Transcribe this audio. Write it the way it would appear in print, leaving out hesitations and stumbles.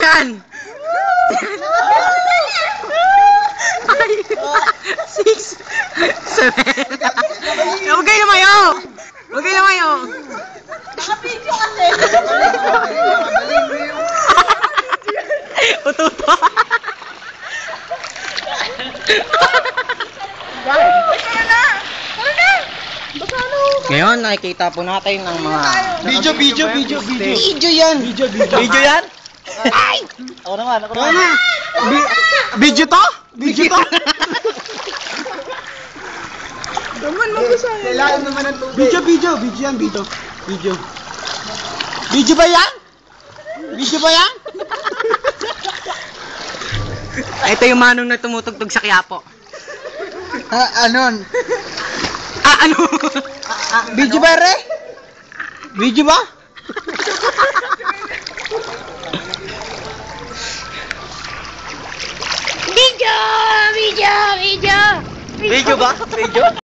Ilan? 6, 7. Huwag kayo lumayo! Huwag kayo lumayo! Nakapidyo kasi. Ututo. Ngayon, nakikita po natin ang mga... Video yan. Video yan? Ay! Ako naman. Video to? Video to? Naman, mag-usaya. Kailangan naman ng tubig. Video yan, video. Video ba yan? Video ba yan? Ito yung manong na tumutugtog sa Quiapo. Anon? Ano? Video ba, re? Video ba? Video! Video! Video! Video ba? Video?